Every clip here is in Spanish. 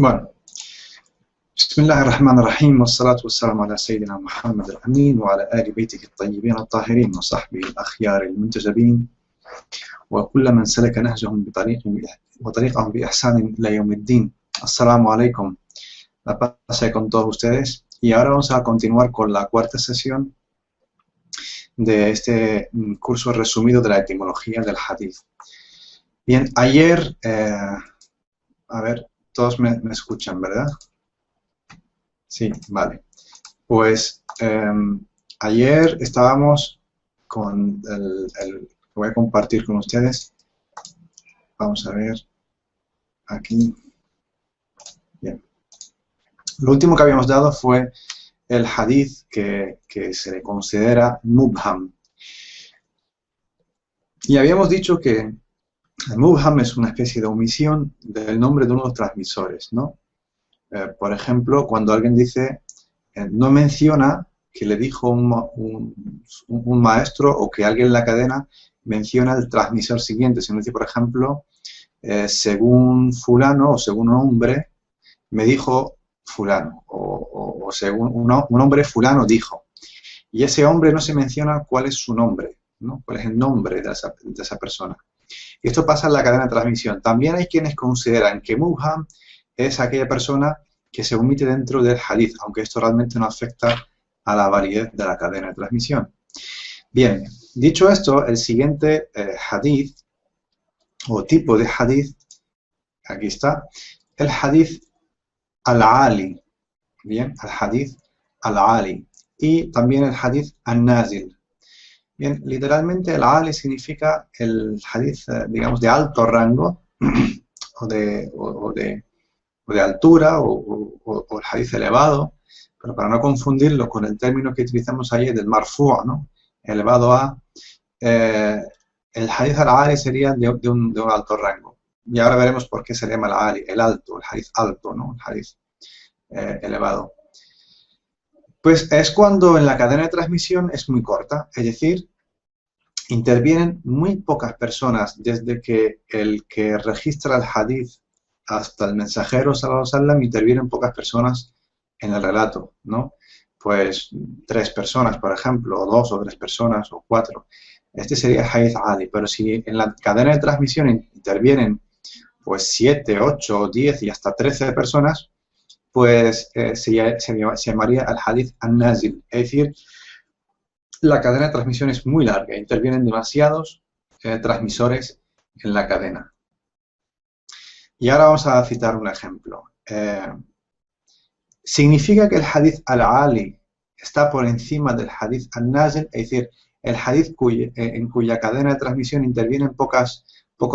Bueno, Bismillahirrahmanirrahim, wassalatu wassalamu ala Sayyidina Muhammad al-Amin wa ala ali baytihi at-tayyibin at-tahirin wa sahbihi al-akhyar al-muntajabin wa kulla man salaka nahjahum wa tariqahum bi ihsanin ila yawmiddin. Assalamu alaikum. La paz con todos ustedes. Y ahora vamos a continuar con la cuarta sesión de este curso resumido de la etimología del hadith. Bien, ayer, a ver, todos me escuchan, ¿verdad? Sí, vale. Pues ayer estábamos con voy a compartir con ustedes. Vamos a ver aquí. Bien. Lo último que habíamos dado fue el hadith que se le considera mubham. Y habíamos dicho que el mubham es una especie de omisión del nombre de uno de los transmisores, ¿no? Por ejemplo, cuando alguien dice, no menciona que le dijo un maestro o que alguien en la cadena menciona el transmisor siguiente, sino dice, por ejemplo, según fulano o según un hombre, me dijo fulano, o según un hombre fulano dijo. Y ese hombre no se menciona cuál es su nombre, ¿no? Cuál es el nombre de esa persona. Y esto pasa en la cadena de transmisión. También hay quienes consideran que mubham es aquella persona que se omite dentro del hadith, aunque esto realmente no afecta a la validez de la cadena de transmisión. Bien, dicho esto, el siguiente hadith, o tipo de hadith, aquí está, el hadith al-ali, bien, el hadith al-ali, y también el hadith al-nazil. Bien, literalmente el ali significa el hadith, digamos, de alto rango, o de altura, o el hadith elevado, pero para no confundirlo con el término que utilizamos ayer del marfu', ¿no? Elevado a, el hadith al-ali sería de un alto rango. Y ahora veremos por qué se llama al-ali, el alto, el hadith alto, ¿no? El hadith elevado. Pues es cuando en la cadena de transmisión es muy corta, es decir, intervienen muy pocas personas desde que el que registra el hadith hasta el mensajero, sallallahu alaihi wasallam, intervienen pocas personas en el relato, ¿no? Pues 3 personas, por ejemplo, o 2 o 3 personas, o 4. Este sería el hadith ali, pero si en la cadena de transmisión intervienen pues 7, 8, 10 y hasta 13 personas, pues se llamaría el hadith an-nazil, es decir, la cadena de transmisión es muy larga, intervienen demasiados transmisores en la cadena. Y ahora vamos a citar un ejemplo. ¿Significa que el hadith al-ali está por encima del hadith al-nazil? Es decir, el hadith en cuya cadena de transmisión intervienen pocos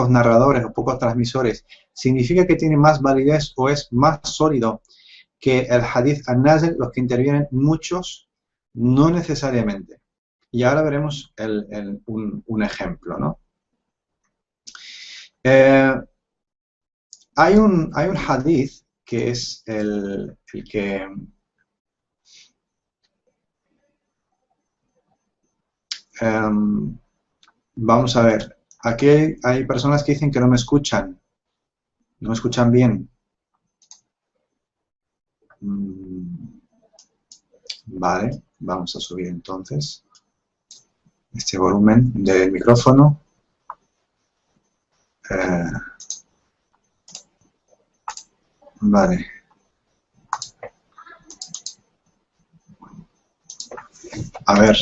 narradores o pocos transmisores, ¿significa que tiene más validez o es más sólido que el hadith al-nazil, los que intervienen muchos? No necesariamente. Y ahora veremos un ejemplo, ¿no? Hay un hadith que es el que vamos a ver. Aquí hay personas que dicen que no me escuchan bien. Vale, vamos a subir entonces este volumen del micrófono. Vale. A ver.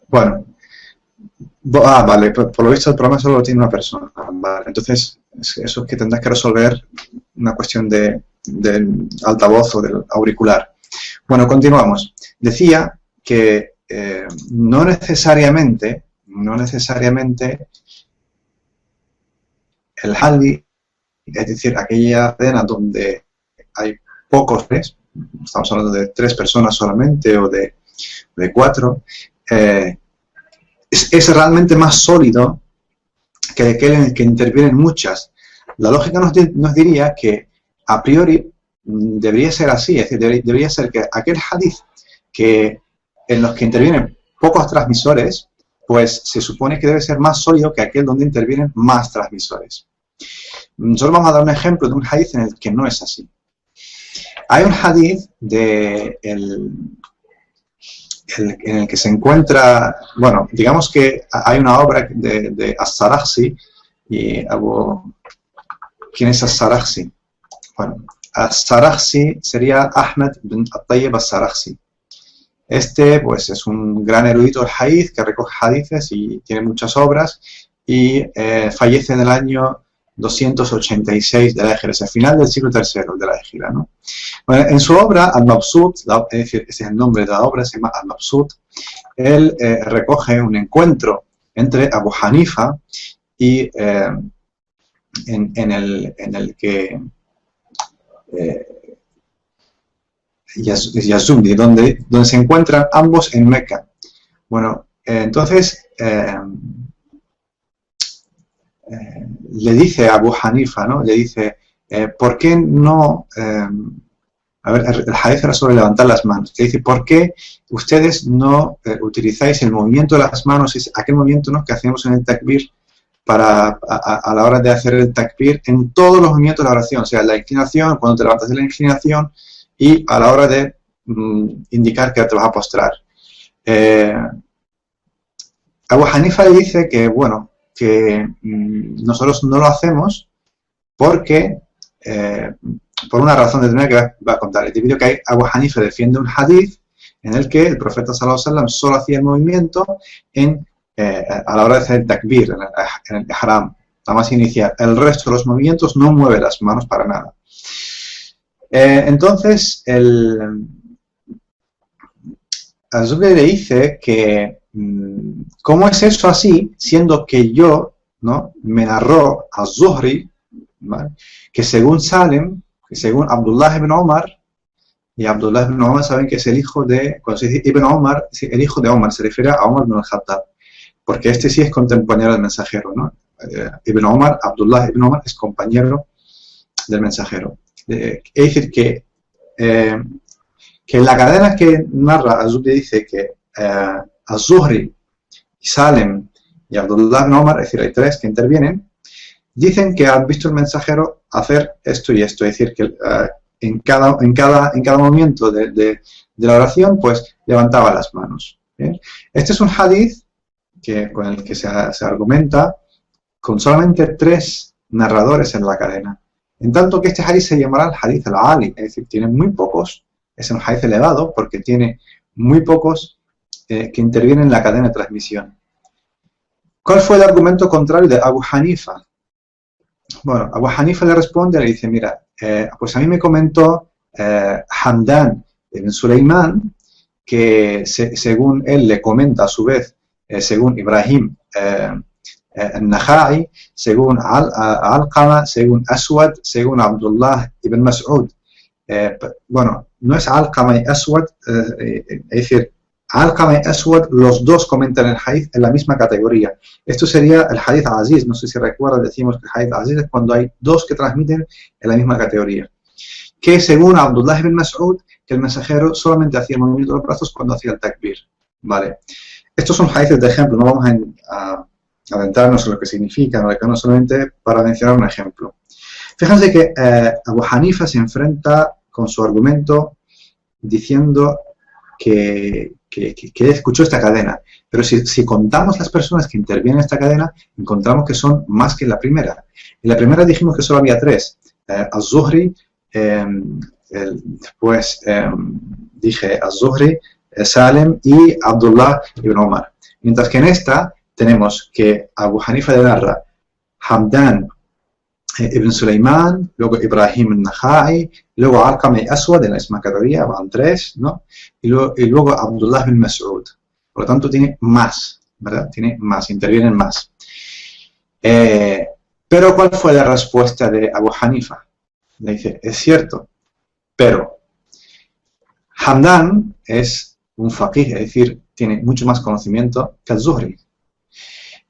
Bueno. Vale, por lo visto el programa solo lo tiene una persona. Vale, entonces eso es que tendrás que resolver una cuestión de altavoz o del auricular. Bueno, continuamos. Decía que no necesariamente el hadith, es decir, aquella cadena donde hay pocos tres, estamos hablando de 3 personas solamente o de 4, es realmente más sólido que aquel en el que intervienen muchas. La lógica nos diría que a priori debería ser así, es decir, debería ser que aquel hadith en los que intervienen pocos transmisores, pues se supone que debe ser más sólido que aquel donde intervienen más transmisores. Nosotros vamos a dar un ejemplo de un hadith en el que no es así. Hay un hadith en el que se encuentra, bueno, digamos que hay una obra de As-Sarakhsi y ¿quién es As-Sarakhsi? Bueno, As-Sarakhsi sería Ahmed bin At-Tayyib As-Sarakhsi. Este, pues, es un gran erudito del hadith que recoge hadithes y tiene muchas obras y fallece en el año 286 de la Hijra, es el final del siglo III de la Hijra, ¿no? Bueno, en su obra, Al-Mabsut, es decir, ese es el nombre de la obra, se llama Al-Mabsut, él recoge un encuentro entre Abu Hanifa y en el que Yazumdi, donde se encuentran ambos en Meca. Bueno, entonces le dice a Abu Hanifa, ¿no? Le dice, ¿por qué no? A ver, el hadith era sobre levantar las manos. Le dice, ¿por qué ustedes no utilizáis el movimiento de las manos, aquel movimiento, ¿no?, que hacemos en el takbir, a la hora de hacer el takbir, en todos los movimientos de la oración, o sea, la inclinación, cuando te levantas de la inclinación, y a la hora de indicar que te vas a postrar. Abu Hanifa le dice que, bueno, que nosotros no lo hacemos porque, por una razón determinada que va a contar. Debido a que Abu Hanifa defiende un hadith en el que el profeta sallallahu alaihi wasallam solo hacía el movimiento a la hora de hacer el takbir, en el ihram, nada más iniciar. El resto de los movimientos no mueve las manos para nada. Entonces, Az-Zuhri le dice que ¿cómo es eso así, siendo que yo, ¿no?, me narró Az-Zuhri, ¿vale?, que según Salem, que según Abdullah ibn Omar, y Abdullah ibn Omar saben que es el hijo de, cuando se dice Ibn Omar, el hijo de Omar, se refiere a Omar ibn al-Khattab, porque este sí es contemporáneo del mensajero, ¿no? Ibn Omar, Abdullah ibn Omar es compañero del mensajero. Es decir, que en la cadena que narra Az-Zuhri dice que Az-Zuhri, Salem y Abdullah ibn Omar, es decir, hay tres que intervienen, dicen que han visto el mensajero hacer esto y esto, es decir, que en cada momento de la oración, pues levantaba las manos. ¿Bien? Este es un hadith con el que se argumenta con solamente tres narradores en la cadena. En tanto que este hadith se llamará el hadith al-Ali, es decir, tiene muy pocos, es un hadith elevado porque tiene muy pocos que intervienen en la cadena de transmisión. ¿Cuál fue el argumento contrario de Abu Hanifa? Bueno, Abu Hanifa le responde, le dice, mira, pues a mí me comentó Hamdan ibn Sulaiman, que según él le comenta a su vez, según Ibrahim al-Nakhai, según Alqama, según Aswad, según Abdullah ibn Mas'ud. Bueno, no es Alqama y Aswad, es decir, Alqama y Aswad, los dos comentan el hadith en la misma categoría. Esto sería el hadith aziz, no sé si recuerdan, decimos que el hadith aziz es cuando hay dos que transmiten en la misma categoría. Que según Abdullah ibn Mas'ud, que el mensajero solamente hacía el movimiento de los brazos cuando hacía el takbir. Vale. Estos son hadiths de ejemplo, no vamos a adentrarnos en lo que significan, no solamente para mencionar un ejemplo. Fíjense que Abu Hanifa se enfrenta con su argumento diciendo que escuchó esta cadena, pero si contamos las personas que intervienen en esta cadena, encontramos que son más que en la primera. En la primera dijimos que solo había tres, Az-Zuhri, después dije Az-Zuhri, Salem y Abdullah ibn Omar. Mientras que en esta tenemos que Abu Hanifa le narra Hamdan ibn Sulaiman, luego Ibrahim al-Nakhai, luego Alqama y Aswad en la misma categoría, van tres, ¿no? Y luego Abdullah ibn Mas'ud. Por lo tanto tiene más, ¿verdad? Tiene más, intervienen más. Pero ¿cuál fue la respuesta de Abu Hanifa? Le dice, es cierto, pero Hamdan es un faqih, es decir, tiene mucho más conocimiento que Az-Zuhri.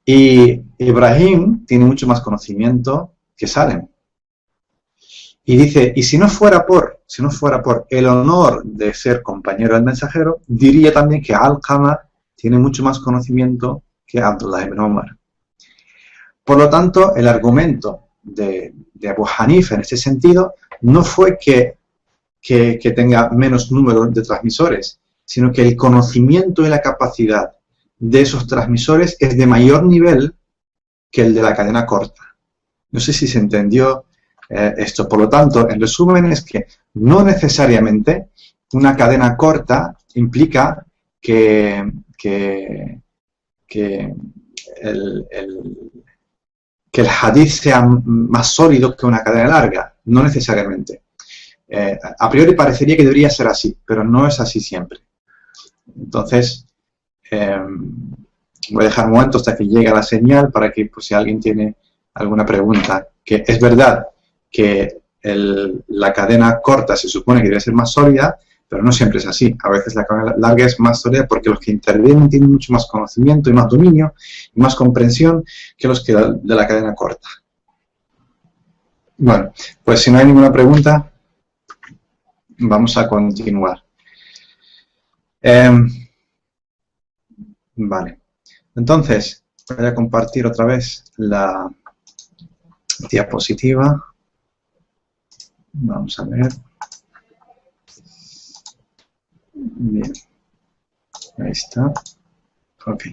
Y Ibrahim tiene mucho más conocimiento que Salem. Y dice, y si no fuera por el honor de ser compañero del mensajero, diría también que Alqama tiene mucho más conocimiento que Abdullah ibn Umar. Por lo tanto, el argumento de Abu Hanifa en este sentido no fue que tenga menos número de transmisores, sino que el conocimiento y la capacidad de esos transmisores es de mayor nivel que el de la cadena corta. No sé si se entendió esto. Por lo tanto, en resumen es que no necesariamente una cadena corta implica que el hadith sea más sólido que una cadena larga. No necesariamente. A priori parecería que debería ser así, pero no es así siempre. Entonces, voy a dejar un momento hasta que llegue la señal para que, por si alguien tiene alguna pregunta. Que es verdad que la cadena corta se supone que debe ser más sólida, pero no siempre es así. A veces la cadena larga es más sólida porque los que intervienen tienen mucho más conocimiento y más dominio y más comprensión que los que de la cadena corta. Bueno, pues si no hay ninguna pregunta, vamos a continuar. Vale. Entonces, voy a compartir otra vez la diapositiva. Vamos a ver. Bien. Ahí está. Ok.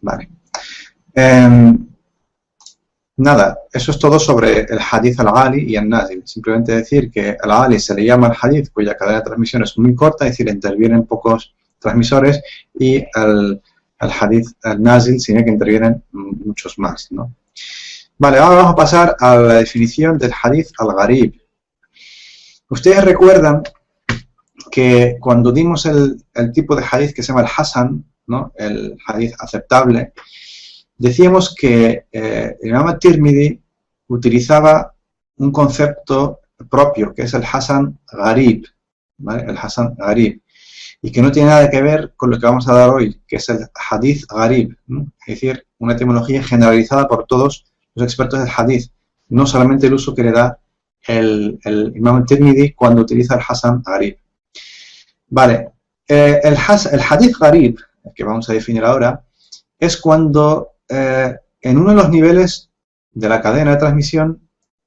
Vale. Nada, eso es todo sobre el hadith al-ghali y el nazil. Simplemente decir que al-ghali se le llama al hadith cuya cadena de transmisión es muy corta, es decir, intervienen pocos transmisores, y el hadith al-nazil significa que intervienen muchos más, ¿no? Vale, ahora vamos a pasar a la definición del hadith al-gharib. Ustedes recuerdan que cuando dimos el tipo de hadith que se llama el hasan, ¿no? El hadith aceptable, decíamos que el Imam al-Tirmidhi utilizaba un concepto propio, que es el hasan gharib, ¿vale? El hasan gharib, y que no tiene nada que ver con lo que vamos a dar hoy, que es el hadith gharib, ¿no? Es decir, una etimología generalizada por todos los expertos del hadith, no solamente el uso que le da el Imam al-Tirmidhi cuando utiliza el hasan gharib. Vale, el hadith gharib, que vamos a definir ahora, es cuando en uno de los niveles de la cadena de transmisión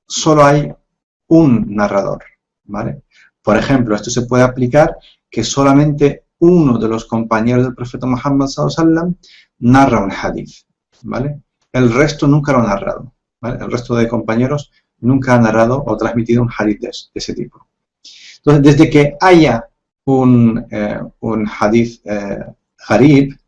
solo hay un narrador, ¿vale? Por ejemplo, esto se puede aplicar que solamente uno de los compañeros del profeta Muhammad sallallahu alaihi wasallam narra un hadith, ¿vale? El resto nunca lo ha narrado, ¿vale? El resto de compañeros nunca ha narrado o transmitido un hadith de ese tipo. Entonces, desde que haya un hadith gharib,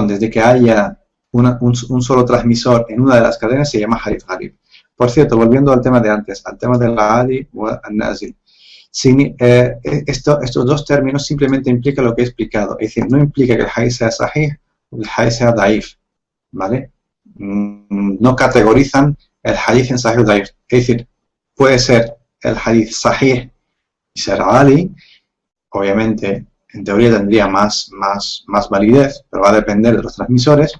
desde que haya un solo transmisor en una de las cadenas, se llama hadith gharib. Por cierto, volviendo al tema de antes, al tema del ghali o al-nazil, estos dos términos simplemente implican lo que he explicado, es decir, no implica que el hadith sea sahih o el hadith sea daif, ¿vale? No categorizan el hadith en sahih o daif, es decir, puede ser el hadith sahih y ser ghali, obviamente en teoría tendría más validez, pero va a depender de los transmisores,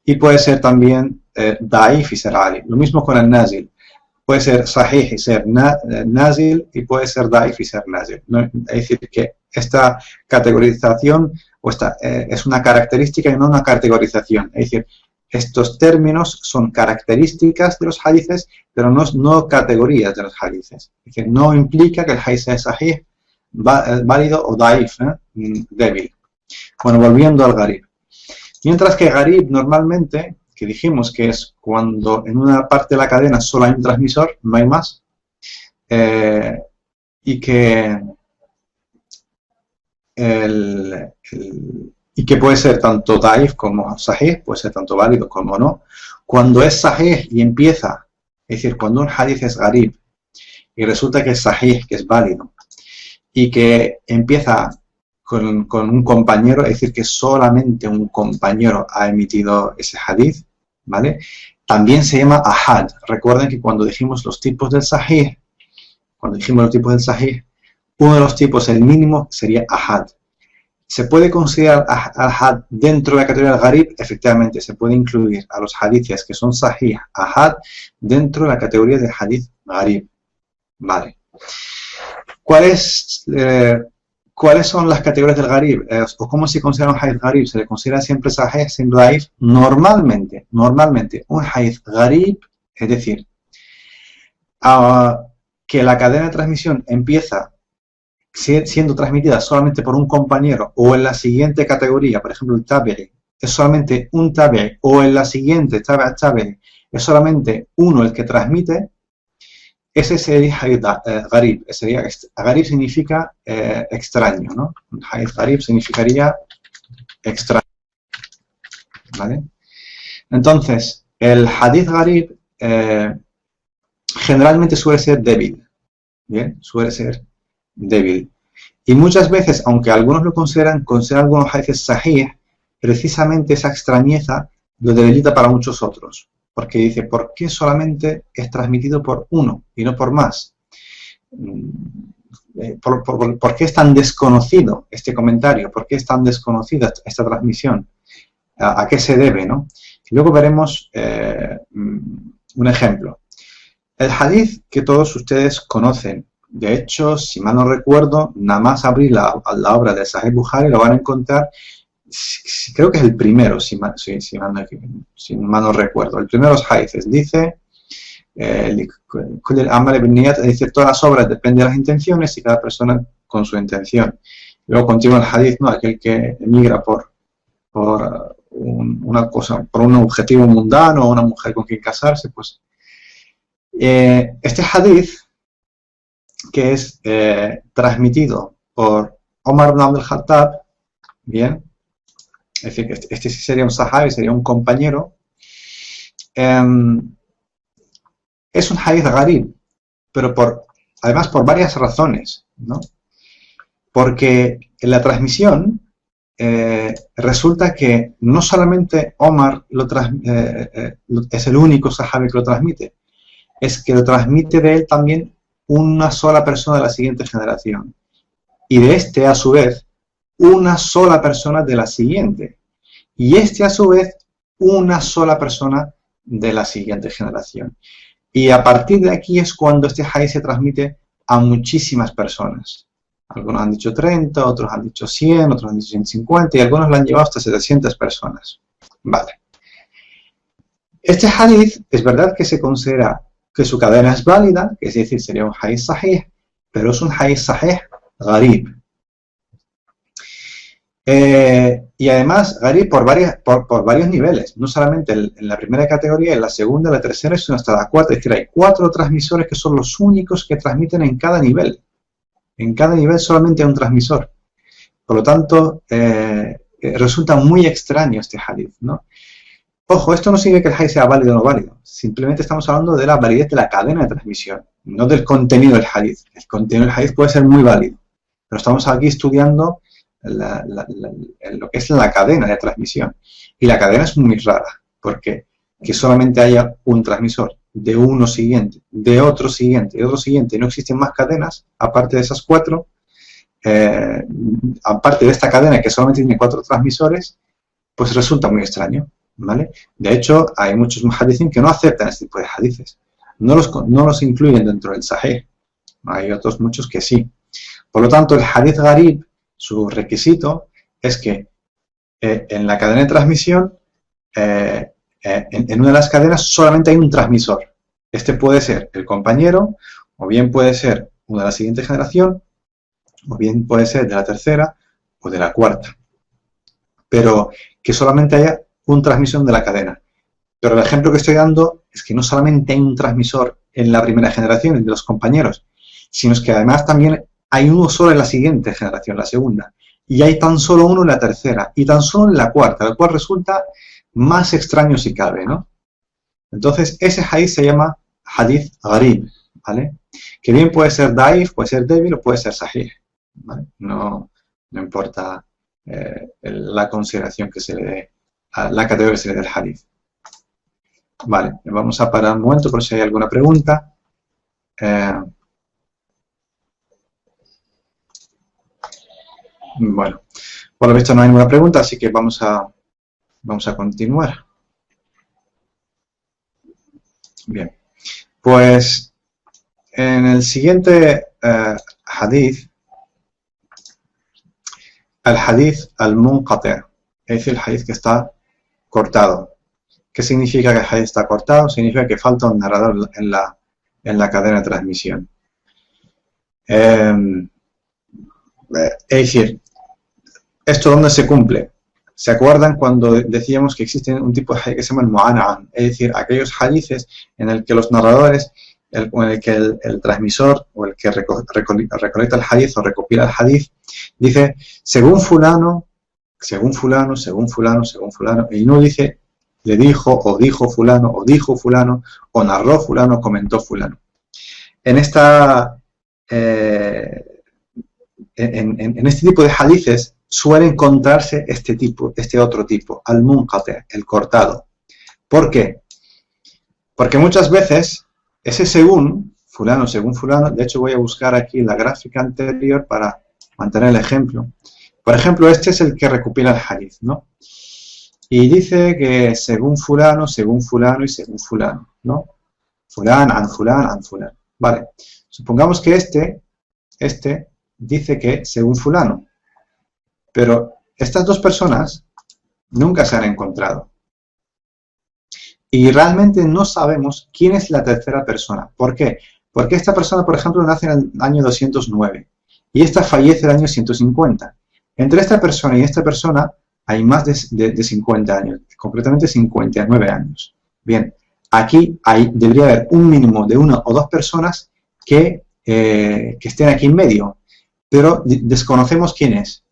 y puede ser también daif y ser ghali. Lo mismo con el nazil, puede ser sahih y ser nazil, y puede ser daif y ser nazil. Es decir, que esta categorización es una característica y no una categorización. Es decir, estos términos son características de los hadiths, pero no categorías de los hadiths. Es decir, no implica que el hadith sea sahih, válido o daif, débil. Bueno, volviendo al gharib. Mientras que gharib normalmente, que dijimos que es cuando en una parte de la cadena solo hay un transmisor, no hay más, y que puede ser tanto daif como sahih, puede ser tanto válido como no. Cuando es sahih y empieza, es decir, cuando un hadith es gharib y resulta que es sahih, que es válido, y que empieza con un compañero, es decir, que solamente un compañero ha emitido ese hadith, ¿vale? También se llama ahad. Recuerden que cuando dijimos los tipos del sahih, uno de los tipos, el mínimo, sería ahad. ¿Se puede considerar al-had dentro de la categoría del gharib? Efectivamente, se puede incluir a los hadiths que son sahih, ahad, dentro de la categoría de hadith gharib. Vale. ¿Cuáles son las categorías del gharib? ¿O cómo se considera un hadith gharib? ¿Se le considera siempre sahih, siempre daif? Normalmente, un hadith gharib, es decir, que la cadena de transmisión empieza siendo transmitida solamente por un compañero, o en la siguiente categoría, por ejemplo el tabi'i, es solamente un tabi'i, o en la siguiente tabi'i es solamente uno el que transmite, ese sería hadith gharib. Gharib significa extraño, ¿no? Hadith gharib significaría extraño, ¿vale? Entonces, el hadith gharib generalmente suele ser débil, ¿bien? Suele ser débil. Y muchas veces, aunque algunos lo consideran algunos hadiths sahih, precisamente esa extrañeza lo debilita para muchos otros. Porque dice, ¿por qué solamente es transmitido por uno y no por más? ¿Por qué es tan desconocido este comentario? ¿Por qué es tan desconocida esta transmisión? ¿A qué se debe, no? Y luego veremos un ejemplo. El hadith que todos ustedes conocen, de hecho, si mal no recuerdo, nada más abrir la obra de Sahih Bukhari lo van a encontrar, creo que es el primero, si mal no recuerdo. El primero es hadith, dice, dice, todas las obras dependen de las intenciones y cada persona con su intención. Luego continúa el hadith, ¿no? Aquel que emigra por una cosa, por un objetivo mundano o una mujer con quien casarse, pues. Este hadith, que es transmitido por Omar ibn Abdul Khattab, bien, es decir, que este sí sería un sahabi, sería un compañero, es un hadith gharib, pero además por varias razones, ¿no? Porque en la transmisión resulta que no solamente Omar es el único sahabi que lo transmite, es que lo transmite de él también una sola persona de la siguiente generación. Y de este, a su vez, una sola persona de la siguiente. Y este, a su vez, una sola persona de la siguiente generación. Y a partir de aquí es cuando este hadith se transmite a muchísimas personas. Algunos han dicho 30, otros han dicho 100, otros han dicho 150 y algunos lo han llevado hasta 700 personas. Vale. Este hadith es verdad que se considera que su cadena es válida, es decir, sería un hadith sahih, pero es un hadith sahih gharib. Y además, gharib por varios niveles, no solamente en la primera categoría, en la segunda, en la tercera, sino hasta la cuarta. Es decir, hay 4 transmisores que son los únicos que transmiten en cada nivel. En cada nivel solamente hay un transmisor. Por lo tanto, resulta muy extraño este hadith, ¿no? Ojo, esto no significa que el hadith sea válido o no válido. Simplemente estamos hablando de la validez de la cadena de transmisión, no del contenido del hadith. El contenido del hadith puede ser muy válido, pero estamos aquí estudiando lo que es la cadena de transmisión. Y la cadena es muy rara, porque que solamente haya un transmisor de uno siguiente, de otro siguiente, de otro siguiente, y no existen más cadenas, aparte de esas 4, aparte de esta cadena que solamente tiene 4 transmisores, pues resulta muy extraño. ¿Vale? De hecho, hay muchos muhadithín que no aceptan este tipo de hadiths. No los incluyen dentro del sahih. Hay otros muchos que sí. Por lo tanto, el hadith gharib, su requisito es que en la cadena de transmisión, en una de las cadenas solamente hay un transmisor. Este puede ser el compañero, o bien puede ser una de la siguiente generación, o bien puede ser de la tercera o de la cuarta. Pero que solamente haya un transmisor de la cadena. Pero el ejemplo que estoy dando es que no solamente hay un transmisor en la primera generación, el de los compañeros, sino es que además también hay uno solo en la siguiente generación, la segunda, y hay tan solo uno en la tercera, y tan solo en la cuarta, lo cual resulta más extraño si cabe, ¿no? Entonces, ese hadith se llama hadith gharib, ¿vale? Que bien puede ser daif, puede ser débil o puede ser sahih, ¿vale? No importa la consideración que se le dé a la categoría que se le dé del hadith. Vale, vamos a parar un momento por si hay alguna pregunta. Bueno, Por lo visto no hay ninguna pregunta, así que vamos a continuar. Bien, pues en el siguiente hadith, el hadith al-munqati, es decir, el hadith que está cortado. ¿Qué significa que el hadith está cortado? Significa que falta un narrador en la cadena de transmisión. Es decir, ¿esto dónde se cumple? ¿Se acuerdan cuando decíamos que existe un tipo de hadith que se llama el mu'ana'an? Es decir, aquellos hadithes en el que los narradores, en el que el transmisor o el que recolecta el hadith o recopila el hadith, dice, según fulano, según fulano, según fulano, según fulano, y no dice, le dijo, o dijo fulano, o narró fulano, comentó fulano. En esta... en este tipo de hadithes suele encontrarse este otro tipo, al-munqati, el cortado. ¿Por qué? Porque muchas veces ese según fulano, de hecho voy a buscar aquí la gráfica anterior para mantener el ejemplo. Por ejemplo, este es el que recopila el hadith, ¿no? Y dice que según fulano y según fulano, ¿no? Fulán, an fulán. Vale, supongamos que este dice que según fulano, pero estas dos personas nunca se han encontrado. Y realmente no sabemos quién es la tercera persona. ¿Por qué? Porque esta persona, por ejemplo, nace en el año 209 y esta fallece en el año 150. Entre esta persona y esta persona hay más de 50 años, concretamente 59 años. Bien, aquí debería haber un mínimo de una o dos personas que estén aquí en medio, pero desconocemos quién es.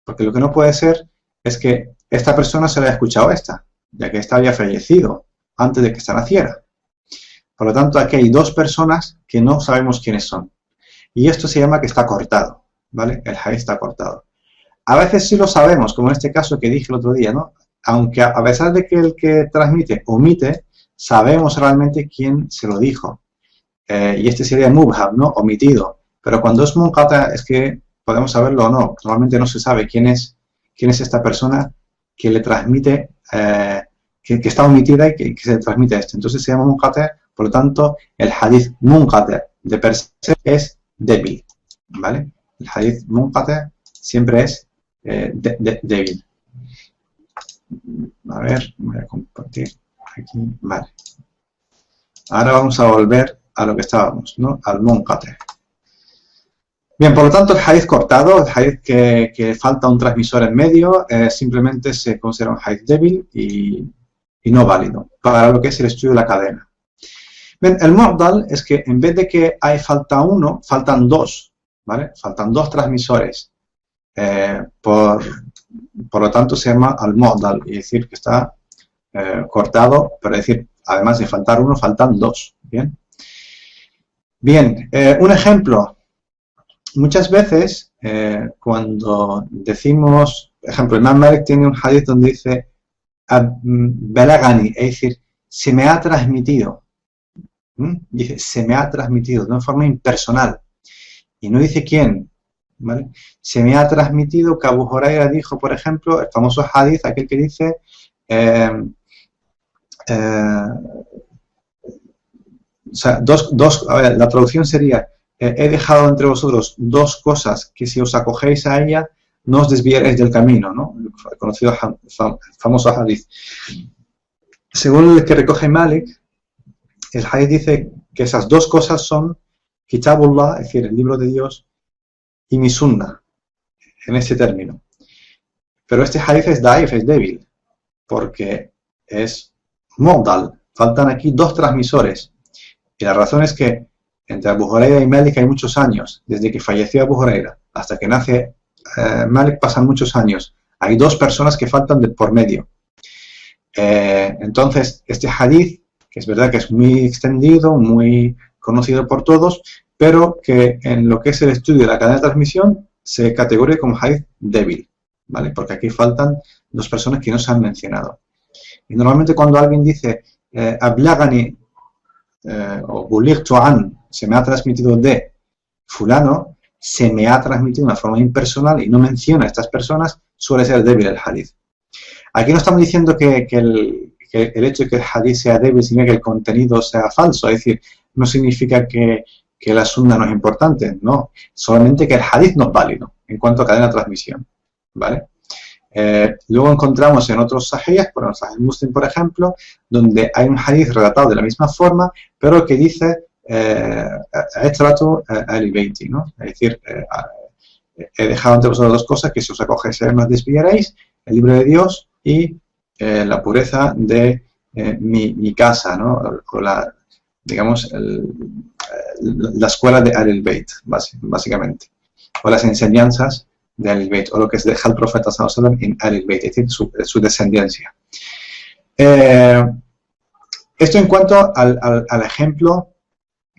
Porque lo que no puede ser es que esta persona se la haya escuchado a esta, ya que esta había fallecido antes de que esta naciera. Por lo tanto, aquí hay dos personas que no sabemos quiénes son. Y esto se llama que está cortado, ¿vale? El hadith está cortado. A veces sí lo sabemos, como en este caso que dije el otro día, ¿no? Aunque a pesar de que el que transmite omite, sabemos realmente quién se lo dijo. Y este sería mubham, ¿no? Omitido. Pero cuando es munqata es que podemos saberlo o no. Normalmente no se sabe quién es esta persona que le transmite, que está omitida y que se le transmite esto. Entonces se llama munqati, por lo tanto, el hadith munqati de per se es débil, ¿vale? El hadith munqati siempre es débil. A ver, voy a compartir aquí, vale. Ahora vamos a volver a lo que estábamos, ¿no? Al munqati. Bien, por lo tanto, el hadith cortado, el hadith que falta un transmisor en medio, simplemente se considera un hadith débil y no válido para lo que es el estudio de la cadena. Bien, el mu'dal es que en vez de que falta uno, faltan dos, ¿vale? Faltan dos transmisores. Por lo tanto, se llama al-mu'dal, y decir que está cortado, pero decir, además de faltar uno, faltan dos. Bien, bien, un ejemplo. Muchas veces, cuando decimos, por ejemplo, Imam Malik tiene un hadith donde dice balagani, es decir, se me ha transmitido. Dice, se me ha transmitido de una forma impersonal. Y no dice quién, ¿vale? Se me ha transmitido que Abu Huraira dijo, por ejemplo, el famoso hadith, aquel que dice o sea, a ver, la traducción sería he dejado entre vosotros dos cosas que si os acogéis a ella no os desviaréis del camino, ¿no? El conocido famoso hadith. Según el que recoge Malik, el hadith dice que esas dos cosas son Kitabullah, es decir, el libro de Dios, y mi sunnah, en ese término. Pero este hadith es daif, es débil, porque es mu'dal. Faltan aquí dos transmisores. Y la razón es que entre Abu Huraira y Malik hay muchos años. Desde que falleció Abu Huraira hasta que nace Malik pasan muchos años. Hay dos personas que faltan por medio. Entonces, este hadith, que es verdad que es muy extendido, muy conocido por todos, pero que en lo que es el estudio de la cadena de transmisión se categoriza como hadith débil, ¿vale? Porque aquí faltan dos personas que no se han mencionado. Y normalmente cuando alguien dice ablagani o bulightu an, se me ha transmitido de fulano, se me ha transmitido de una forma impersonal y no menciona a estas personas, suele ser débil el hadith. Aquí no estamos diciendo que el hecho de que el hadith sea débil significa que el contenido sea falso, es decir, no significa que la sunna no es importante, no, solamente que el hadith no es válido en cuanto a cadena de transmisión, ¿vale? Luego encontramos en otros sahih, por el Sahih Muslim, por ejemplo, donde hay un hadith relatado de la misma forma, pero que dice al-Bayti, ¿no? Es decir, he dejado entre vosotros dos cosas, que si os acogéis no os desviaréis, el libro de Dios y la pureza de mi casa, ¿no? O la, digamos, la escuela de al-Bayt, básicamente, o las enseñanzas de al-Bayt, o lo que deja el profeta sallallahu alaihi wasallam en al-Bayt, es decir, su descendencia. Esto en cuanto al ejemplo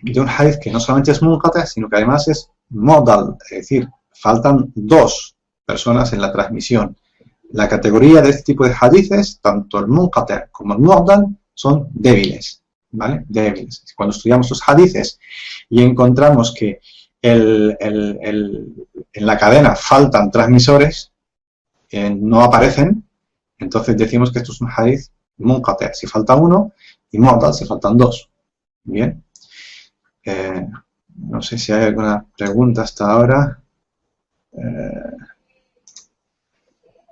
de un hadith que no solamente es munqati, sino que además es modal, es decir, faltan dos personas en la transmisión. La categoría de este tipo de hadithes, tanto el munqati como el modal, son débiles, ¿vale? Débiles. Cuando estudiamos los hadithes y encontramos que en la cadena faltan transmisores, no aparecen, entonces decimos que esto es un hadith munqati, si falta uno, y modal, si faltan dos. Bien. No sé si hay alguna pregunta hasta ahora.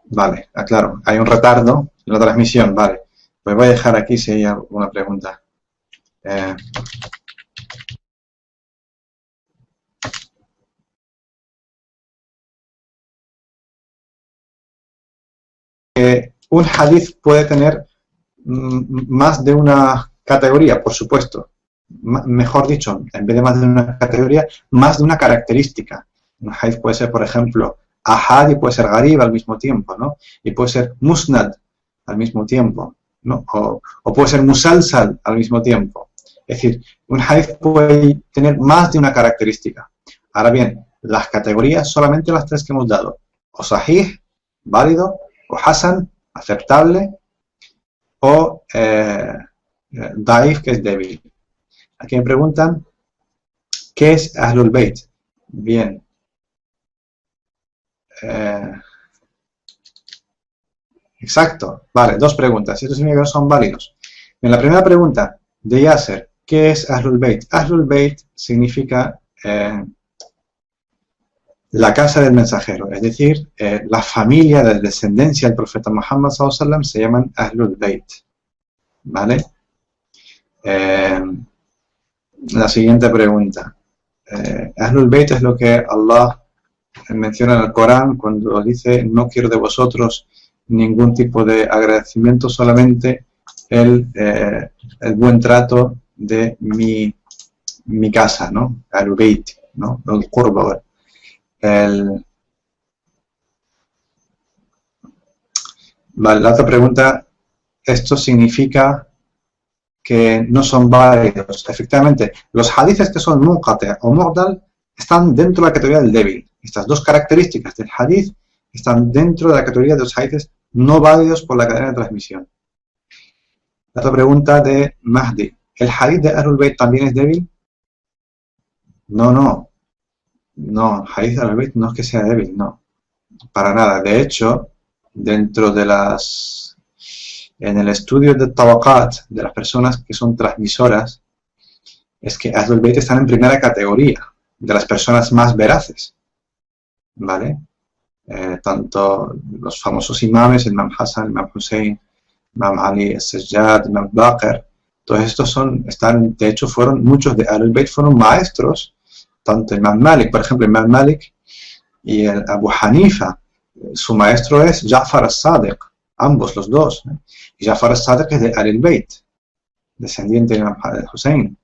Vale, claro, hay un retardo en la transmisión, vale. Pues voy a dejar aquí si hay alguna pregunta. Un hadith puede tener más de una categoría, por supuesto. Mejor dicho, en vez de más de una categoría, más de una característica. Un hadith puede ser, por ejemplo, ahad y puede ser garib al mismo tiempo, ¿no? Y puede ser musnad al mismo tiempo, ¿no? O puede ser musalsal al mismo tiempo. Es decir, un hadith puede tener más de una característica. Ahora bien, las categorías solamente las tres que hemos dado. O sahih, válido, o hasan, aceptable, o daif, que es débil. Aquí me preguntan, ¿qué es Ahlul Bayt? Bien. Exacto. Vale, dos preguntas. Estos significa que son válidos. En la primera pregunta de Yasser, ¿qué es Ahlul Bayt? Ahlul Bayt significa la casa del mensajero, es decir, la familia de descendencia del profeta Muhammad sallallahu alaihi wasallam se llaman Ahlul Bayt. ¿Vale? La siguiente pregunta. Ahlul Bayt es lo que Allah menciona en el Corán cuando dice: no quiero de vosotros ningún tipo de agradecimiento, solamente el buen trato de mi casa, ¿no? Ahlul Bayt, ¿no? El qurba. Vale, la otra pregunta, ¿esto significa que no son válidos? Efectivamente, los hadiths que son munqati o mu'dal están dentro de la categoría del débil. Estas dos características del hadith están dentro de la categoría de los hadiths no válidos por la cadena de transmisión. La otra pregunta de Mahdi, ¿el hadith de Ahlul Bayt también es débil? No, hadith de Ahlul Bayt no es que sea débil, no, para nada. De hecho, dentro de en el estudio de tabaqat de las personas que son transmisoras, es que Ahlul Bayt están en primera categoría de las personas más veraces, ¿vale? Tanto los famosos imames, el Imam Hassan, el Imam Hussein, Imam Ali, el Sajjad, el Imam Baqir, todos estos de hecho muchos de Ahlul Bayt fueron maestros, tanto el Imam Malik, por ejemplo, el Imam Malik y el Abu Hanifa, su maestro es Ja'far al-Sadiq, ambos los dos, ¿eh? Y Ja'far al-Sadiq es de Ahlul Bayt, descendiente de Imam Hussein.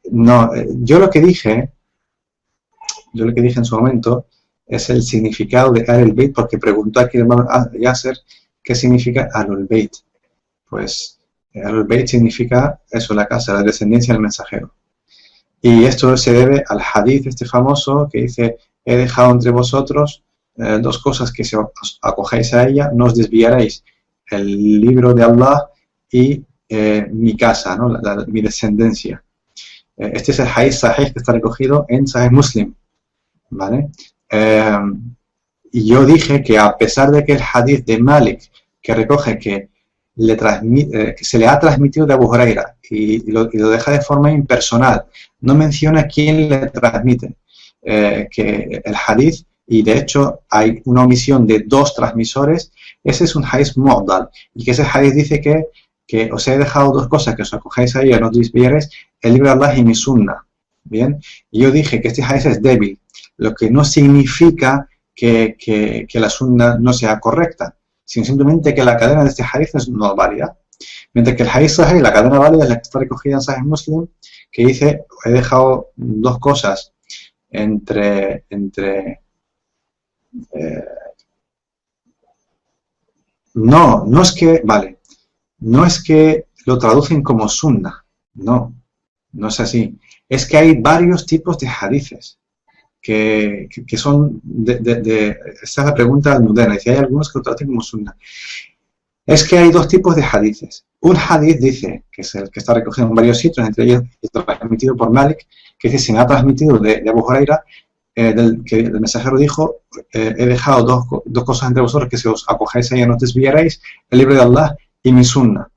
Yo lo que dije en su momento es el significado de Ahlul Bayt, porque preguntó aquí el hermano Yasser qué significa Ahlul Bayt. Pues Ahlul Bayt significa eso, la casa, la descendencia del mensajero. Y esto se debe al hadith este famoso que dice: he dejado entre vosotros dos cosas que si os acogéis a ella no os desviaréis, el libro de Allah y mi casa, ¿no? Mi descendencia. Este es el hadith sahih que está recogido en Sahih Muslim, ¿vale? Y yo dije que a pesar de que el hadith de Malik, que recoge que, que se le ha transmitido de Abu Huraira y lo deja de forma impersonal, no menciona quién le transmite que el hadith, y de hecho hay una omisión de 2 transmisores, ese es un hadith mu'dal, y que ese hadith dice que os he dejado 2 cosas, que os acogéis a ellas, no os desviaréis, el libro de Allah y mi sunna. Bien, y yo dije que este hadith es débil, lo que no significa que la sunna no sea correcta, sino simplemente que la cadena de este hadith no es válida. Mientras que el hadith sahih, la cadena válida, es la que está recogida en Sahih Muslim, que dice, he dejado 2 cosas no es que, vale, no es que lo traducen como sunna, no es así. Es que hay varios tipos de hadices que son esta es la pregunta moderna, y hay algunos que lo traducen como sunna. Es que hay 2 tipos de hadices. Un hadith dice, que es el que está recogido en varios sitios, entre ellos está transmitido por Malik, que dice, se me ha transmitido de Abu Huraira, que el mensajero dijo, he dejado 2 cosas entre vosotros, que si os acogéis a ella no os desviaréis, el libro de Allah y mi sunna.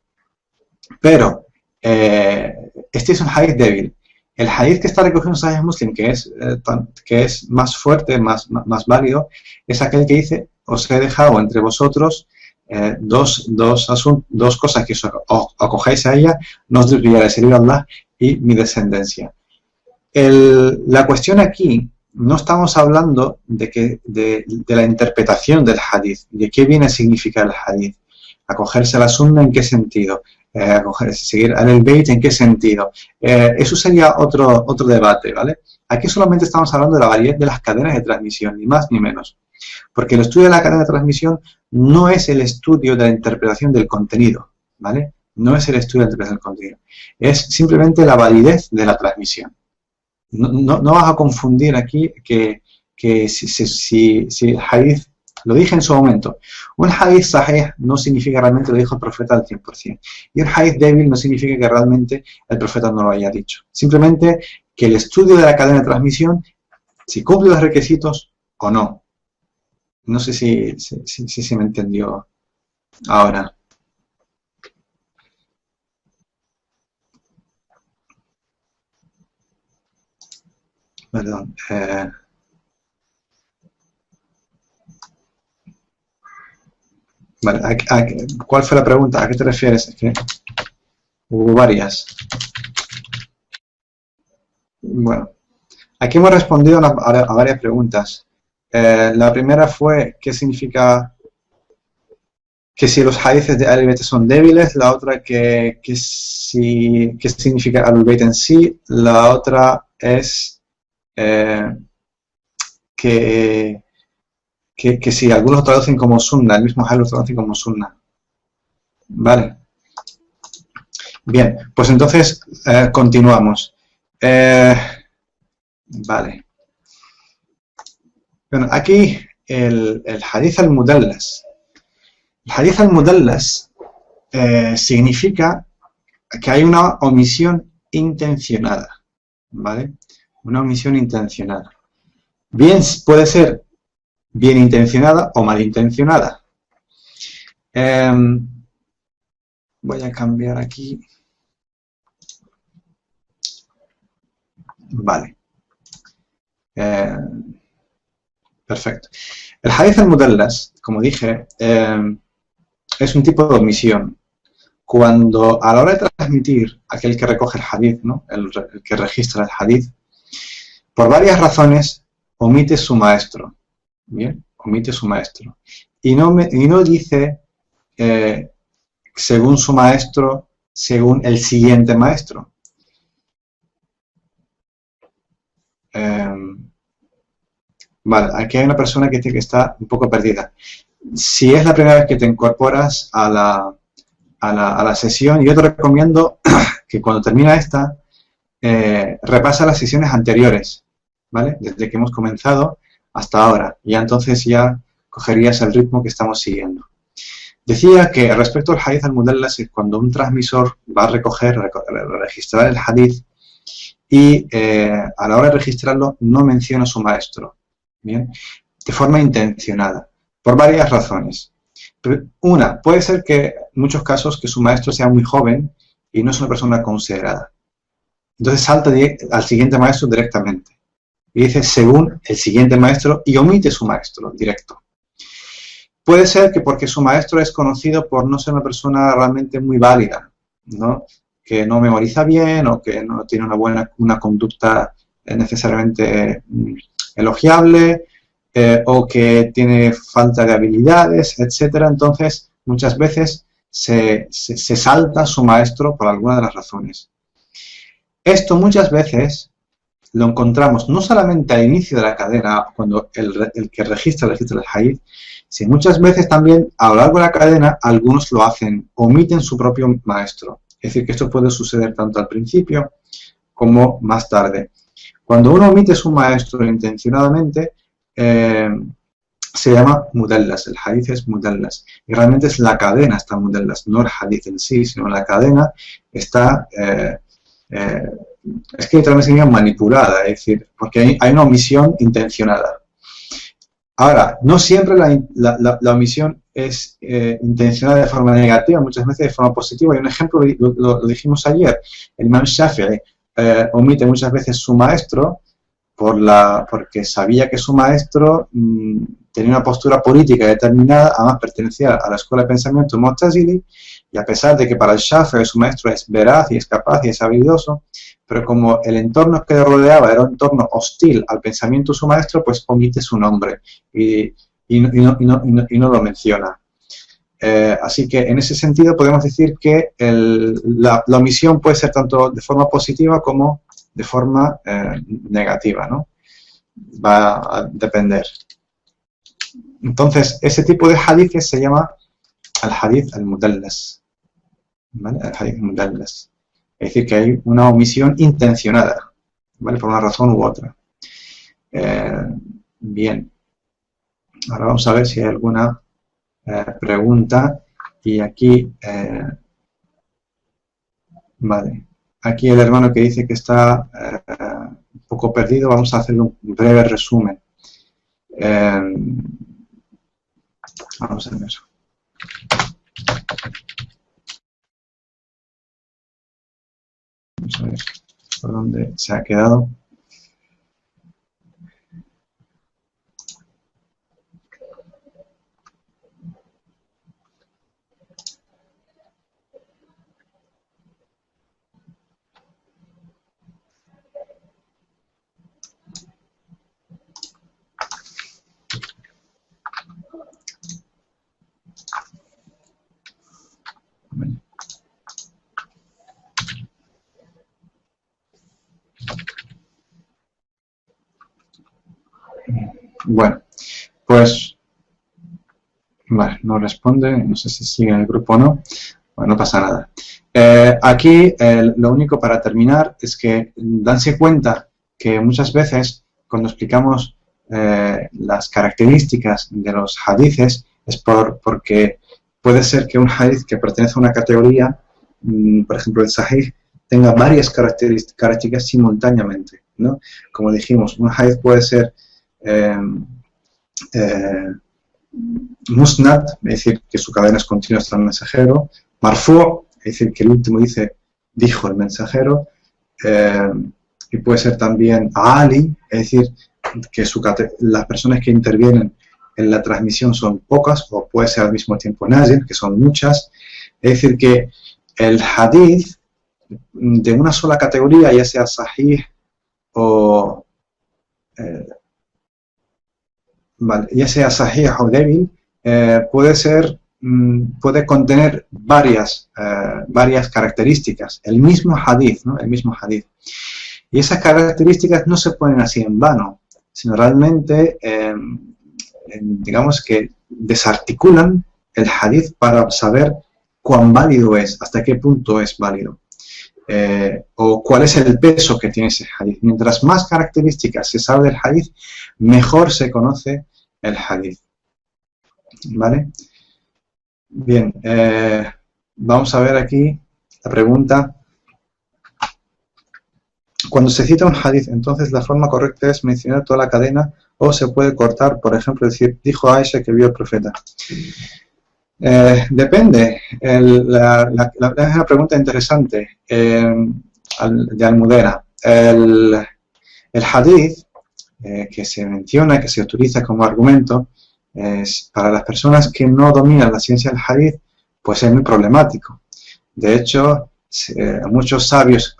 Pero este es un hadith débil. El hadith que está recogido en Sahih Muslim, que es más fuerte, más válido, es aquel que dice, os he dejado entre vosotros 2 cosas, que os acogéis a ella, no os desviaréis, el libro de Allah y mi descendencia. La cuestión aquí, no estamos hablando de la interpretación del hadith, de qué viene a significar el hadith. Acogerse a la sunna, ¿en qué sentido? Seguir al Bayt, ¿en qué sentido? Eso sería otro debate, ¿vale? Aquí solamente estamos hablando de la variedad de las cadenas de transmisión, ni más ni menos. Porque el estudio de la cadena de transmisión no es el estudio de la interpretación del contenido, ¿vale? No es el estudio de la interpretación del contenido. Es simplemente la validez de la transmisión. No vas a confundir aquí que si el hadith, lo dije en su momento, un hadith sahih no significa realmente lo dijo el profeta al 100%. Y un hadith débil no significa que realmente el profeta no lo haya dicho. Simplemente que el estudio de la cadena de transmisión, si cumple los requisitos o no. No sé si me entendió ahora. Perdón. Vale, ¿cuál fue la pregunta? ¿A qué te refieres? Es que hubo varias. Bueno, aquí hemos respondido a varias preguntas. La primera fue, ¿qué significa que si los hadiths de Ahlul Bayt son débiles? La otra, qué significa Ahlul Bayt en sí. La otra es que si algunos lo traducen como sunna, el mismo hadith lo traducen como sunna. Vale. Bien, pues entonces continuamos. Vale. Bueno, aquí el hadith al-mudallas. El hadith al-mudallas significa que hay una omisión intencionada, ¿vale? Una omisión intencionada. Bien, puede ser bien intencionada o malintencionada. Voy a cambiar aquí. Vale. Perfecto. El hadith al-mudallas, como dije, es un tipo de omisión. Cuando a la hora de transmitir aquel que recoge el hadith, ¿no? el que registra el hadith, por varias razones omite su maestro. Bien, omite su maestro. Y no dice según su maestro, según el siguiente maestro. Vale, aquí hay una persona que está un poco perdida. Si es la primera vez que te incorporas a la sesión, yo te recomiendo que cuando termina esta, repasa las sesiones anteriores, ¿vale? Desde que hemos comenzado hasta ahora. Y entonces ya cogerías el ritmo que estamos siguiendo. Decía que respecto al hadith al-mudallas es cuando un transmisor va a registrar el hadith y a la hora de registrarlo no menciona a su maestro. Bien, de forma intencionada, por varias razones. Una, puede ser que en muchos casos que su maestro sea muy joven y no es una persona considerada. Entonces salta al siguiente maestro directamente. Y dice según el siguiente maestro y omite su maestro directo. Puede ser que porque su maestro es conocido por no ser una persona realmente muy válida, ¿no? Que no memoriza bien o que no tiene una conducta necesariamente elogiable, o que tiene falta de habilidades, etcétera. Entonces, muchas veces se salta su maestro por alguna de las razones. Esto muchas veces lo encontramos no solamente al inicio de la cadena, cuando el que registra el hadith, sino muchas veces también a lo largo de la cadena algunos lo hacen, omiten su propio maestro. Es decir, que esto puede suceder tanto al principio como más tarde. Cuando uno omite su maestro intencionadamente, se llama mudallas, el hadith es mudallas. Y realmente es la cadena está mudallas, no el hadith en sí, sino la cadena está, es que también sería manipulada, es decir, porque hay una omisión intencionada. Ahora, no siempre la omisión es intencionada de forma negativa, muchas veces de forma positiva. Y un ejemplo, lo dijimos ayer, el Imam Shafi'i omite muchas veces su maestro porque sabía que su maestro tenía una postura política determinada, además pertenecía a la escuela de pensamiento Mu'tazili, y a pesar de que para el Shafi'i su maestro es veraz y es capaz y es habilidoso, pero como el entorno que le rodeaba era un entorno hostil al pensamiento de su maestro, pues omite su nombre y no lo menciona. Así que en ese sentido podemos decir que la omisión puede ser tanto de forma positiva como de forma negativa, ¿no? Va a depender. Entonces, ese tipo de hadiths se llama el hadith al-mudallas, ¿vale? El hadith al-mudallas. Es decir, que hay una omisión intencionada, ¿vale? Por una razón u otra. Bien. Ahora vamos a ver si hay alguna pregunta. Y aquí, vale. Aquí el hermano que dice que está un poco perdido, vamos a hacer un breve resumen. Vamos a ver eso. Vamos a ver por dónde se ha quedado. Bueno, pues vale, no responde, no sé si sigue en el grupo o no. Bueno, no pasa nada. Aquí lo único para terminar es que danse cuenta que muchas veces cuando explicamos las características de los hadiths es porque puede ser que un hadith que pertenece a una categoría, por ejemplo el sahih, tenga varias características simultáneamente, ¿no? Como dijimos, un hadith puede ser musnad, es decir, que su cadena es continua hasta el mensajero, marfu', es decir, que el último dijo el mensajero, y puede ser también ali, es decir, que las personas que intervienen en la transmisión son pocas, o puede ser al mismo tiempo nazil, que son muchas. Es decir, que el hadith de una sola categoría, ya sea sahih o ya sea sahih o débil, puede contener varias características, el mismo hadith, ¿no? El mismo hadith. Y esas características no se ponen así en vano, sino realmente, digamos que desarticulan el hadith para saber cuán válido es, hasta qué punto es válido, o cuál es el peso que tiene ese hadith. Mientras más características se sabe del hadith, mejor se conoce el hadith. ¿Vale? Bien, vamos a ver aquí la pregunta. Cuando se cita un hadith, entonces la forma correcta es mencionar toda la cadena o se puede cortar, por ejemplo, decir, dijo Aisha que vio al profeta. Depende. Es una pregunta interesante de Almudena. El hadith que se menciona, que se utiliza como argumento, para las personas que no dominan la ciencia del hadith, pues es muy problemático. De hecho, muchos sabios,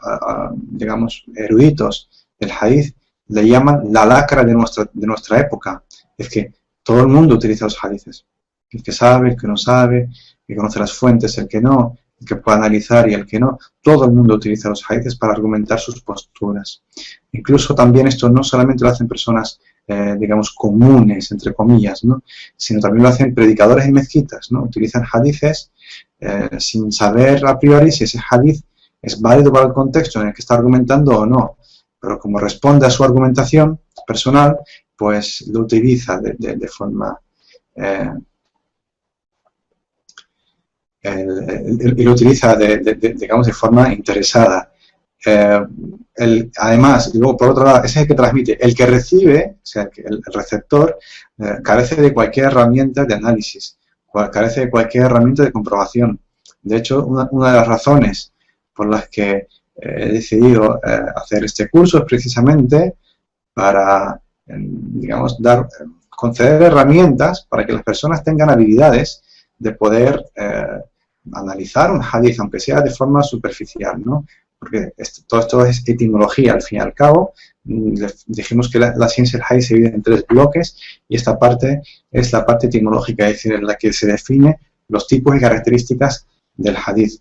digamos, eruditos del hadith, le llaman la lacra de nuestra época. Es que todo el mundo utiliza los hadiths. El que sabe, el que no sabe, el que conoce las fuentes, el que no, el que puede analizar y el que no. Todo el mundo utiliza los hadiths para argumentar sus posturas. Incluso también esto no solamente lo hacen personas, digamos, comunes, entre comillas, ¿no? Sino también lo hacen predicadores en mezquitas, ¿no? Utilizan hadiths sin saber a priori si ese hadith es válido para el contexto en el que está argumentando o no. Pero como responde a su argumentación personal, pues lo utiliza de forma... y lo utiliza, digamos, de forma interesada. Además, y luego por otro lado, ese es el que transmite. El que recibe, o sea, el receptor, carece de cualquier herramienta de análisis, carece de cualquier herramienta de comprobación. De hecho, una de las razones por las que he decidido hacer este curso es precisamente para, digamos, conceder herramientas para que las personas tengan habilidades de poder analizar un hadith, aunque sea de forma superficial, ¿no? Porque todo esto es etimología, al fin y al cabo. Dijimos que la ciencia del hadith se divide en 3 bloques y esta parte es la parte etimológica, es decir, en la que se define los tipos y características del hadith.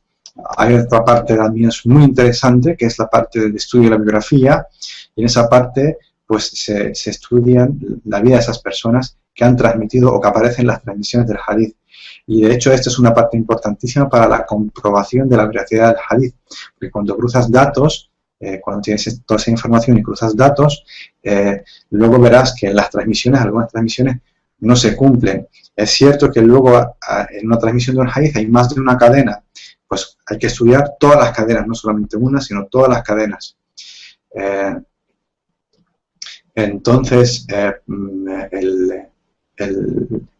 Hay otra parte también muy interesante, que es la parte del estudio de la biografía, y en esa parte pues se estudian la vida de esas personas que han transmitido o que aparecen en las transmisiones del hadith. Y de hecho esta es una parte importantísima para la comprobación de la veracidad del hadith, porque cuando cruzas datos, cuando tienes toda esa información y cruzas datos, luego verás que en las transmisiones, algunas transmisiones no se cumplen. Es cierto que luego en una transmisión de un hadith hay más de una cadena, pues hay que estudiar todas las cadenas, no solamente una, sino todas las cadenas. Entonces,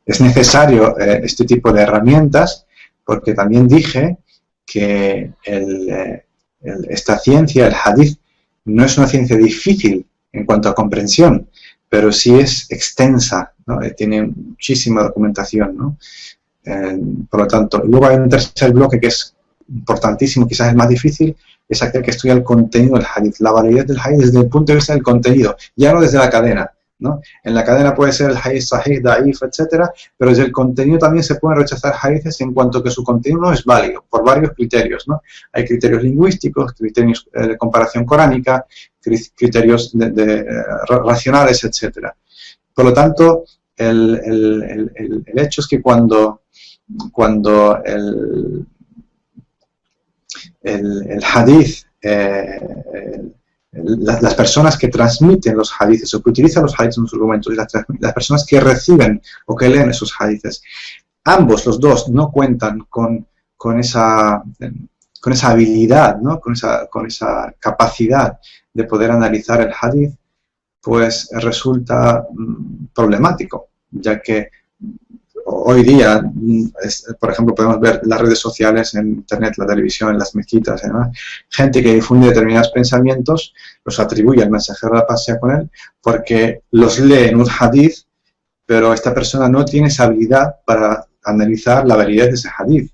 es necesario este tipo de herramientas, porque también dije que esta ciencia, el hadith, no es una ciencia difícil en cuanto a comprensión, pero sí es extensa, ¿no? Tiene muchísima documentación, ¿no? Por lo tanto, luego hay un tercer bloque que es importantísimo, quizás el más difícil, es aquel que estudia el contenido del hadith, la validez del hadith desde el punto de vista del contenido, ya no desde la cadena, ¿no? En la cadena puede ser el hadith sahih, da'if, etcétera, pero desde el contenido también se pueden rechazar hadiths en cuanto que su contenido no es válido, por varios criterios, ¿no? Hay criterios lingüísticos, criterios de comparación coránica, criterios racionales, etcétera. Por lo tanto, el hecho es que cuando el hadith, las personas que transmiten los hadiths o que utilizan los hadiths en sus argumentos y las personas que reciben o que leen esos hadiths, ambos, los dos, no cuentan con esa habilidad, ¿no? con esa capacidad de poder analizar el hadith, pues resulta problemático, ya que hoy día, por ejemplo, podemos ver las redes sociales, en internet, la televisión, en las mezquitas, además, gente que difunde determinados pensamientos, los atribuye al mensajero de la paz sea con él, porque los lee en un hadith, pero esta persona no tiene esa habilidad para analizar la validez de ese hadith.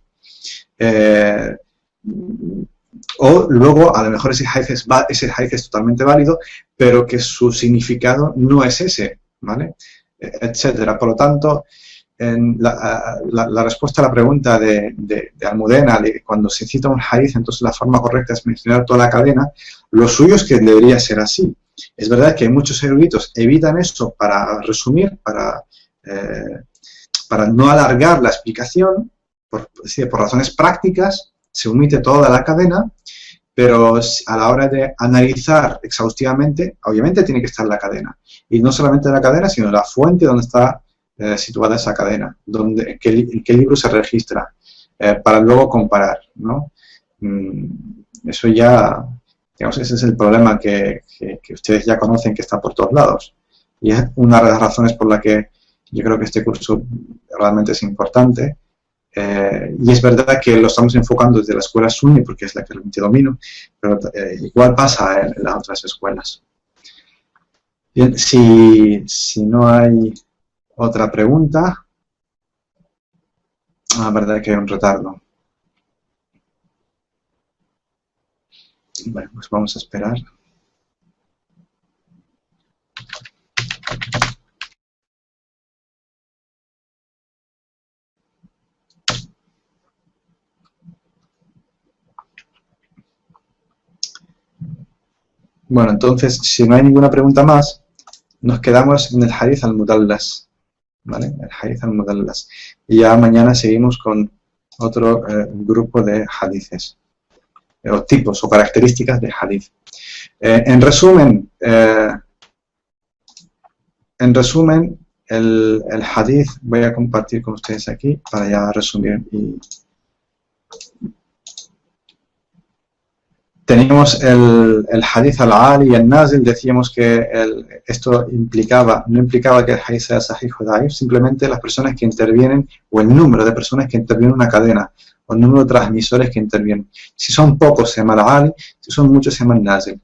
O luego, a lo mejor ese hadith es totalmente válido, pero que su significado no es ese, ¿vale? Etcétera. Por lo tanto, la respuesta a la pregunta de Almudena, de cuando se cita un hadith, entonces la forma correcta es mencionar toda la cadena. Lo suyo es que debería ser así. Es verdad que muchos eruditos evitan esto para resumir, para no alargar la explicación, por razones prácticas, se omite toda la cadena, pero a la hora de analizar exhaustivamente, obviamente tiene que estar la cadena. Y no solamente la cadena, sino la fuente donde está situada esa cadena, en qué libro se registra, para luego comparar, ¿no? Eso ya, digamos, ese es el problema que ustedes ya conocen, que está por todos lados. Y es una de las razones por la que yo creo que este curso realmente es importante. Y es verdad que lo estamos enfocando desde la escuela Sunni, porque es la que realmente domino, pero igual pasa en las otras escuelas. Bien, si no hay otra pregunta, la verdad es que hay un retardo. Bueno, pues vamos a esperar. Bueno, entonces, si no hay ninguna pregunta más, nos quedamos en el Hadith al-Mudallas, ¿vale? El Hadith al-Mudallas. Y ya mañana seguimos con otro grupo de hadithes, o tipos o características de hadith. En resumen, el hadith voy a compartir con ustedes aquí para ya resumir. Teníamos el hadith al-ali y el nazil. Decíamos que esto no implicaba que el hadith sea sahih o daif, simplemente las personas que intervienen o el número de personas que intervienen en una cadena o el número de transmisores que intervienen. Si son pocos se llama al-ali, si son muchos se llama el nazil.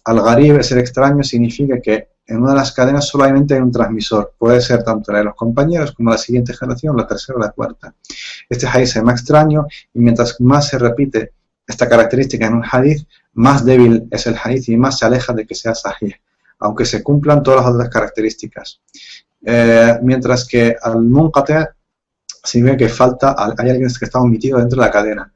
Al-gharib, ser extraño, significa que en una de las cadenas solamente hay un transmisor. Puede ser tanto la de los compañeros como la siguiente generación, la tercera o la cuarta. Este hadith se llama extraño y mientras más se repite esta característica en un hadith, más débil es el hadith y más se aleja de que sea sahih, aunque se cumplan todas las otras características. Mientras que al munqati' significa que hay alguien que está omitido dentro de la cadena.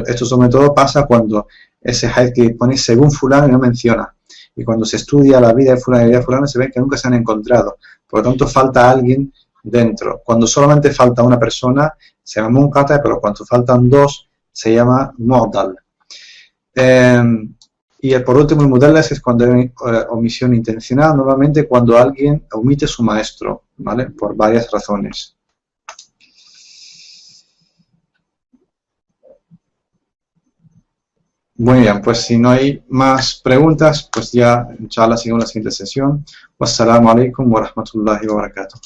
Esto sobre todo pasa cuando ese hadith que pone según fulano y no menciona. Y cuando se estudia la vida de fulano y la vida de fulano se ve que nunca se han encontrado. Por lo tanto, falta alguien dentro. Cuando solamente falta una persona, se llama munqati', pero cuando faltan dos, se llama mu'dal. Y por último, el mudallas es cuando hay omisión intencional, normalmente cuando alguien omite su maestro, ¿vale? Por varias razones. Muy bien, pues si no hay más preguntas, pues ya, inshallah, seguimos la siguiente sesión. Wassalamu alaikum wa rahmatullahi wa barakatuh.